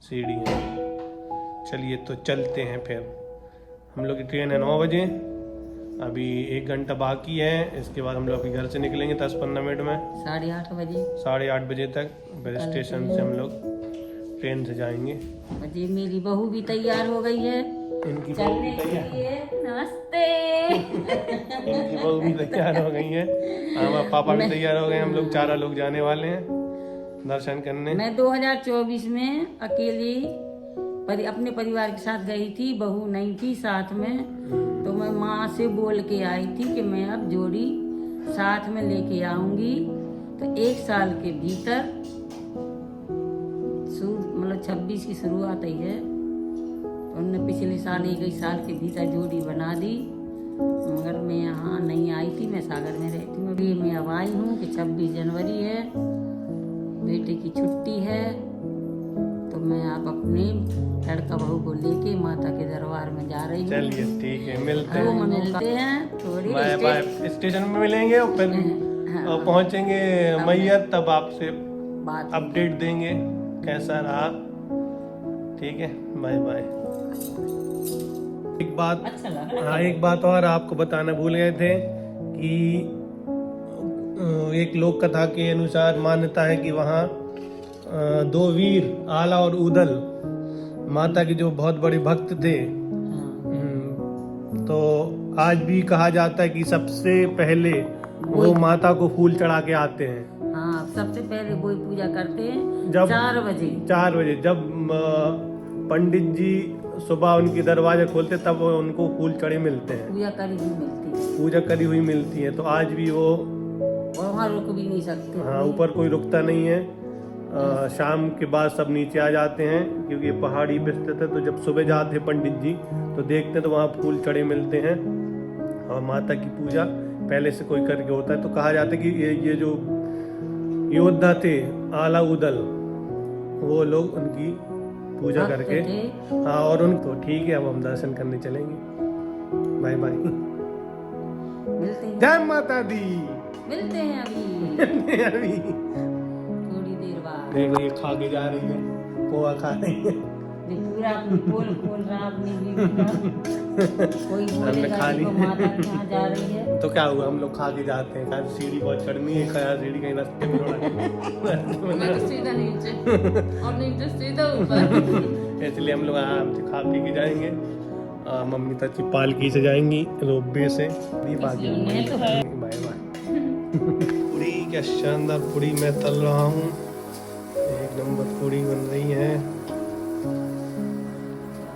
सीढ़ी है। चलिए तो चलते हैं फिर। हम लोग की ट्रेन है 9 बजे, अभी 1 घंटा बाकी है। इसके बाद हम लोग अभी घर से निकलेंगे 10-15 मिनट में, 8:30 बजे, 8:30 बजे तक। फिर स्टेशन से हम लोग ट्रेन से जाएंगे। जी मेरी बहू भी तैयार हो गई है इनकी बहू भी तैयार, नमस्ते। इनकी बहू भी तैयार हो गई है। हमारे पापा भी तैयार हो गए। हम लोग 4 लोग जाने वाले हैं दर्शन करने। मैं 2024 में अकेली अपने परिवार के साथ गई थी, बहू नहीं थी साथ में। तो मैं माँ से बोल के आई थी कि मैं अब जोड़ी साथ में लेके आऊंगी। तो 1 साल के भीतर मतलब 26 की शुरुआत ही है। तो उन्होंने पिछले साल 1 साल के भीतर जोड़ी बना दी, मगर मैं यहाँ नहीं आई थी, मैं सागर में रहती हूँ। अभी मैं अब आई हूँ कि 26 जनवरी है, बेटे की छुट्टी है। तो मैं आप अपने लड़का बहू को लेके माता के दरबार में जा रही हूँ। चलिए ठीक है, मिलते हैं थोड़ी बाय बाय। स्टेशन में मिलेंगे और फिर पहुंचेंगे मैहर, तब आपसे बात अपडेट देंगे कैसा रहा। ठीक है, बाय बाय। एक बात, अच्छा लगा। हाँ एक बात और आपको बताना भूल गए थे कि एक लोक कथा के अनुसार मान्यता है कि वहाँ 2 वीर आला और उदल माता के जो बहुत बड़े भक्त थे। तो आज भी कहा जाता है कि सबसे पहले वो माता को फूल चढ़ा के आते हैं। हाँ, सबसे पहले वही पूजा करते हैं जब 4 बजे। 4 बजे जब पंडित जी सुबह उनकी दरवाजे खोलते तब उनको फूल चढ़े मिलते हैं, पूजा करी हुई मिलती है, पूजा करी हुई मिलती है। तो आज भी वो वहाँ रुक भी नहीं सकते। हाँ, ऊपर कोई रुकता नहीं है। शाम के बाद सब नीचे आ जाते हैं क्योंकि पहाड़ी पे स्थित है। तो जब सुबह जाते हैं पंडित जी तो देखते हैं तो वहाँ फूल चढ़े मिलते हैं और माता की पूजा पहले से कोई करके होता है। तो कहा जाता है कि ये जो योद्धा थे आला उदल, वो लोग उनकी पूजा करके हाँ। और उनको ठीक है, अब हम दर्शन करने चलेंगे। बाय बाय, मिलते हैं, जय माता दी। मिलते हैं अभी अभी थोड़ी देर बाद। देखो ये खा के जा रही है, पोहा खा रही है। पूरा खोल रहा अपनी बीवी का। कोई बोलेगा खा ली। देखो माता कहाँ जा रही है। तो क्या हुआ, हम लोग खा के जाते हैं। कहा सीढ़ी बहुत चढ़नी है, कहा सीढ़ी कहीं रास्ते में तो सीधा नीचे और नीचे सीधा ऊपर। इसलिए हम लोग आराम से खा पी के जाएंगे। मम्मी तक की पालकी से जाएंगी रोपवे से। Bye bye. पूरी क्या शानदार पूरी मैं तल रहा हूँ, 1 नंबर पूरी बन रही है।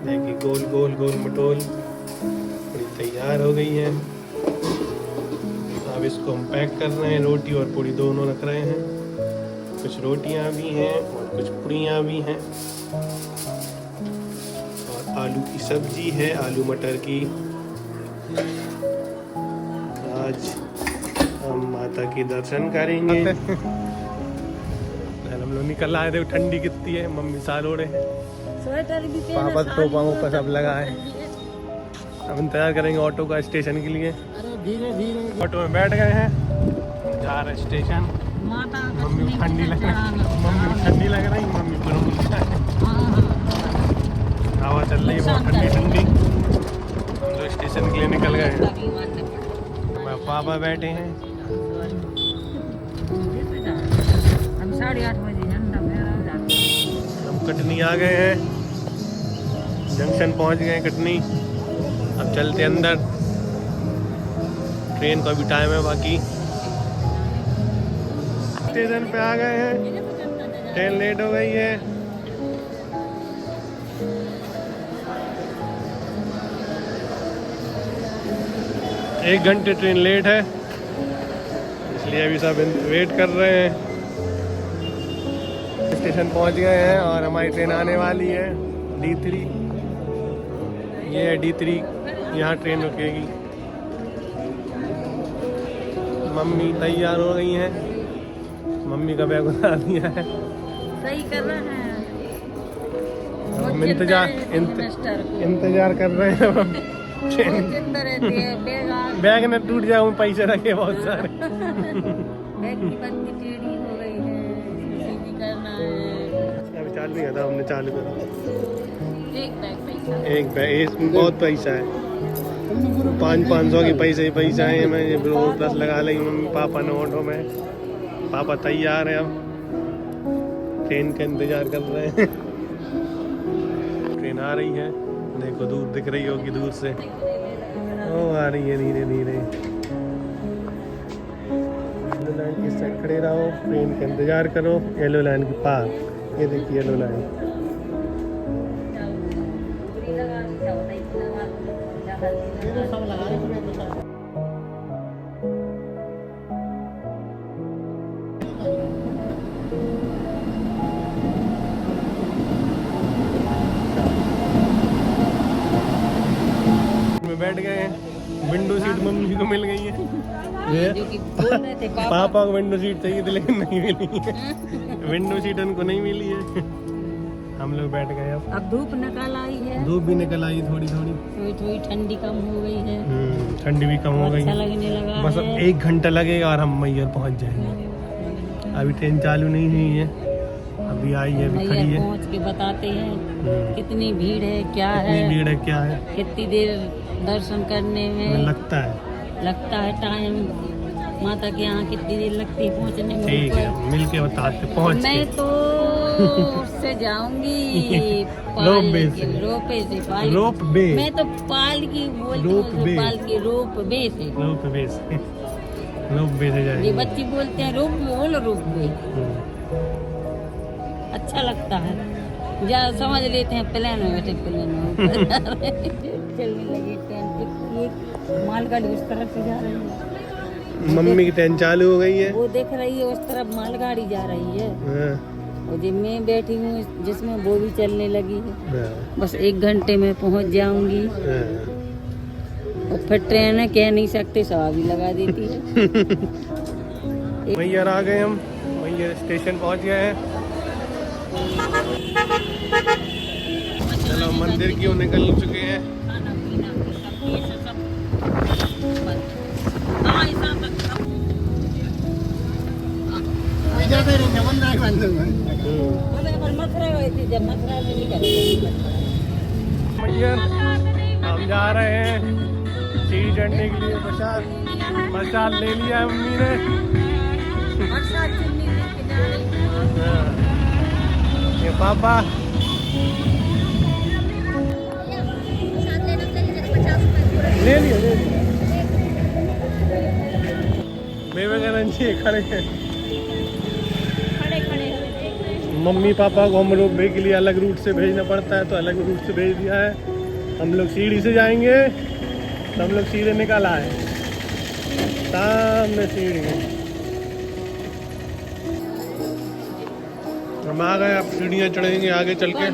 देखिए गोल गोल गोल मटोल पूरी तैयार हो गई है। अब इसको हम पैक कर रहे हैं, रोटी और पूरी दोनों रख रहे हैं। कुछ रोटियां भी हैं और कुछ पूरियां भी हैं और आलू की सब्जी है, आलू मटर की। आज हम माता की दर्शन करेंगे। हम लोग निकल आए थे, ठंडी कितनी है। मम्मी साल ओढ़े, स्वेटर भी पापा टोपा ऊपर सब लगा है। अब इंतजार करेंगे ऑटो का स्टेशन के लिए। धीरे धीरे ऑटो में बैठ गए हैं, जा रहे स्टेशन। मम्मी को ठंडी लग रही, मम्मी को हवा चल रही है बहुत ठंडी ठंडी। हम लोग स्टेशन के लिए निकल गए हैं। पापा बैठे हैं। हम 8:30 बजे झंडा फहराया जाता है। हम कटनी आ गए हैं, जंक्शन पहुंच गए हैं कटनी। अब चलते अंदर, ट्रेन का भी टाइम है बाकी। स्टेशन पे आ गए हैं, ट्रेन लेट हो गई है। एक घंटे ट्रेन लेट है, इसलिए अभी सब वेट कर रहे हैं। स्टेशन पहुंच गए हैं और हमारी ट्रेन आने वाली है D3। ये है D3, यहाँ ट्रेन रुकेगी। मम्मी तैयार हो गई हैं, मम्मी का बैग उतार दिया है। सही कर रहे हैं, हम इंतजार कर रहे हैं। हम बैग न टूट जाए, वो पैसे रखे बहुत सारे। बैग की बत्ती टेढ़ी हो गई है, सीधी करना है। अभी 4 ख्याल नहीं आता, हमने चालू करा। एक बैग पैसा। एक बैग इसमें बहुत पैसा है, 500 के पैसे ही पैसा है। मैं ये प्लस लगा ली मम्मी पापा ने ऑटो में। पापा तैयार है, अब ट्रेन का इंतजार कर रहे हैं। ट्रेन आ रही है, देखो दूर दिख रही होगी दूर से, ओ आ रही है धीरे धीरे। येलो लाइन की साइड खड़े रहो, ट्रेन का इंतजार करो, येलो लाइन के पार। ये देखिए येलो लाइन। बैठ गए हैं, विंडो सीट मम्मी को मिल गई है। जो कि बोल रहे थे पापा को विंडो सीट चाहिए थी लेकिन नहीं मिली है। विंडो सीट उनको नहीं मिली है। हम लोग बैठ गए। अब धूप निकल आई है, धूप भी निकल आई थोड़ी थोड़ी, थोड़ी थोड़ी ठंडी कम हो गई है, ठंडी भी कम हो गई अच्छा है। लगने लगा बस अब है। 1 घंटा लगेगा और हम मैयर पहुंच जाएंगे। अभी ट्रेन चालू नहीं हुई है, अभी आई है, अभी खड़ी है। पहुंच के बताते हैं कितनी भीड़ है, क्या है, कितनी भीड़ है, क्या है, कितनी देर दर्शन करने में लगता है टाइम। माता के यहाँ कितनी देर लगती है पहुँचने में। ठीक है, मिल के बताते पहुंच मैं के। तो उससे जाऊंगी रोपवे से। रोपवे से पाल रोपवे। मैं तो पालकी बोलती रोपवे। हूँ, पालकी रोपवे से। रोपवे से ये जाएंगे। बच्चे बोलते हैं रोपवे, बोलो रोपवे। अच्छा लगता है, या समझ लेते हैं प्लेन में बैठे, प्लेन में चलने लगी ट्रेन। एक मालगाड़ी उस तरफ से जा रही है, मम्मी की ट्रेन चालू हो गई है। वो देख रही है, उस तरफ मालगाड़ी जा रही है। हाँ, और जो मैं बैठी हूँ जिसमें वो भी चलने लगी है। हाँ, बस 1 घंटे में पहुँच जाऊंगी। हाँ। और फिर ट्रेन कह नहीं सकते, सवा भी लगा देती है। मैयर आ गए हम, मैयर स्टेशन पहुंच गए हैं। चलो मंदिर की ओर निकल चुके हैं। खाना पीना सब ये सब बंद। हाँ, ऐसा सब अबे पर मथुरा गए थे, जब मथुरा से निकले। मैयर हम जा रहे हैं सीढ़ी चढ़ने के लिए। प्रसाद ले लिया है मम्मी ने। प्रसाद चुन्नी लेके जा रही हूँ। हाँ। ये पापा ले लिया विवेकानंद जी खड़े हैं। मम्मी पापा को हम रोपवे के लिए अलग रूट से भेजना पड़ता है, तो अलग रूट से भेज दिया है। हम लोग सीढ़ी से जाएंगे, तो हम लोग सीधे निकल आए, सामने सीढ़ी है। हम आ गए, अब सीढ़ियाँ चढ़ेंगे आगे चल के।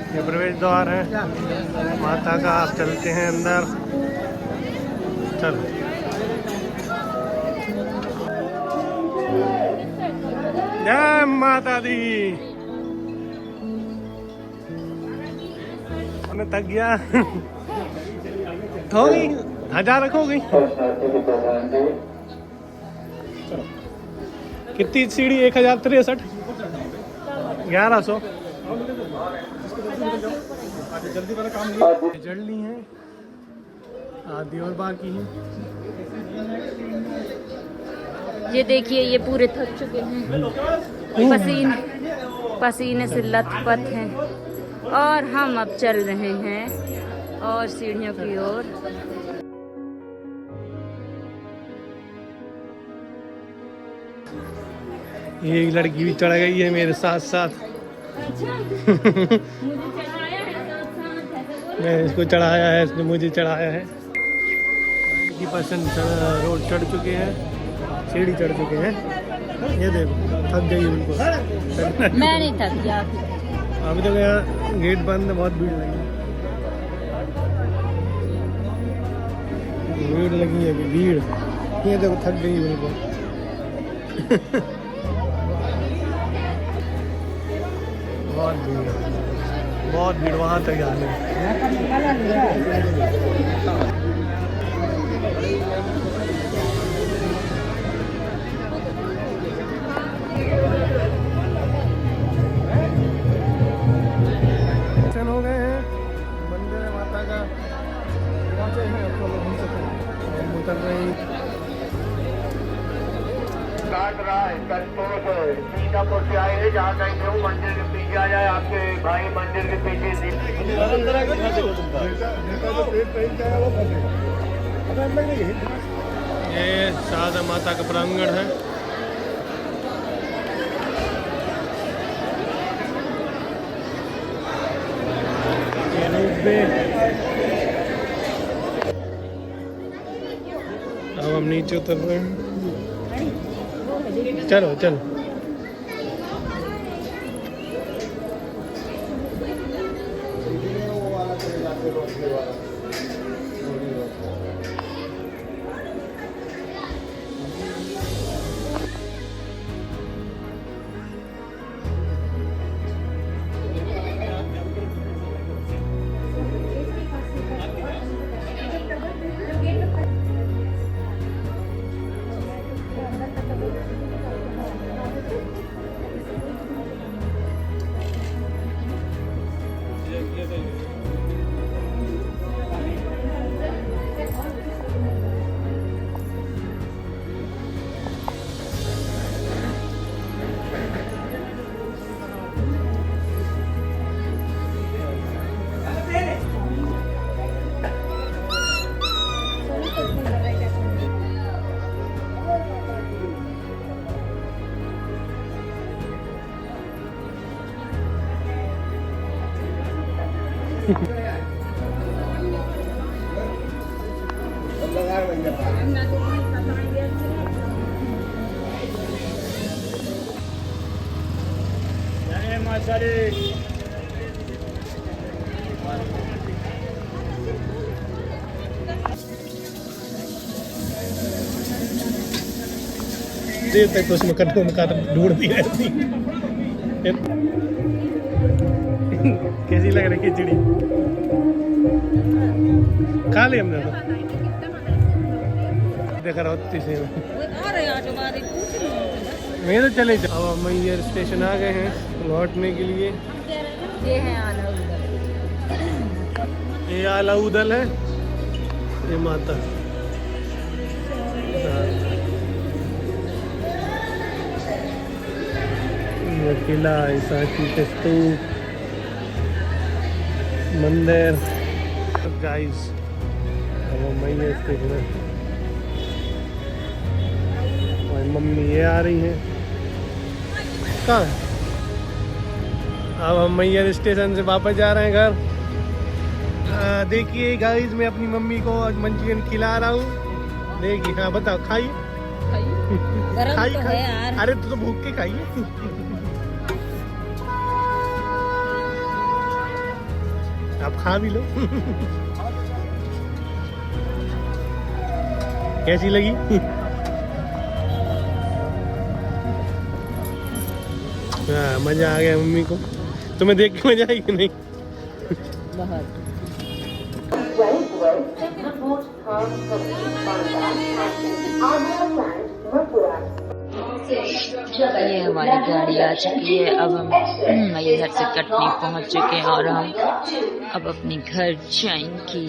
ये प्रवेश द्वार है माता का, आप चलते हैं अंदर। चलो जय माता दी। हमने थक गया। हो गई 1000 हो गई। कितनी सीढ़ी? 1063, 1100। जल्दी है, आधी और बाकी है। ये देखिए, ये पूरे थक चुके हैं, पसीने से लथपथ हैं, और हम अब चल रहे हैं और सीढ़ियों की ओर। ये एक लड़की भी चढ़ गई है मेरे साथ साथ। मैं इसको चढ़ाया है, इसने मुझे चढ़ाया है। 90% रोड चढ़ चुके हैं, सीढ़ी चढ़ चुके हैं। ये देखो थक गई बिल्कुल। मैं नहीं थक गया। अभी तो यहाँ गेट बंद है, बहुत भीड़ लगी, भीड़ लगी है अभी, भीड़। ये देखो थक गई बिल्कुल। बहुत भीड़, बहुत भीड़ वहाँ तक जाने। दर्शन हो गए हैं, मंदिर है माता का, पहुंचे हैं, अब तो हम हम उतर रहे हैं। काट रहा है संतोष सीतापुर से आए हैं, जहाँ कहीं हो मंदिर के पीछे आ जाए, आपके भाई मंदिर के पीछे ये शारदा माता का प्रांगण है। ये रोपवे, अब हम नीचे उतर रहे हैं। चलो चलो। देर तक तो उसमें कटों में काट ढूंढती रहती। कैसी लग रही खिचड़ी? खा ली हमने तो। देखा रहा से मैं तो चले जाओ। अब हम ये स्टेशन आ गए हैं लौटने के लिए। ये है आलाउदल। ये आलाउदल है, ये माता। ये किला, सांची के स्तूप, मंदिर। गाइस अब हम ये स्टेशन है। और मम्मी ये आ रही है। कहाँ? अब हम मैयर स्टेशन से वापस जा रहे हैं घर। देखिए गाइस, मैं अपनी मम्मी को आज मंचूरियन खिला रहा हूँ। देखिए, हाँ बताओ, खाइए। खाइए तो है यार। अरे तो भूख के खाइए। आप खा भी लो। कैसी लगी? हाँ, मजा आ गया मम्मी को। तुम्हें देख के मजा आई कि नहीं? बहुत। ये हमारी गाड़ी आ चुकी है। अब हम मैहर से कटनी पहुंच चुके हैं और हम अब अपने घर जाएंगे।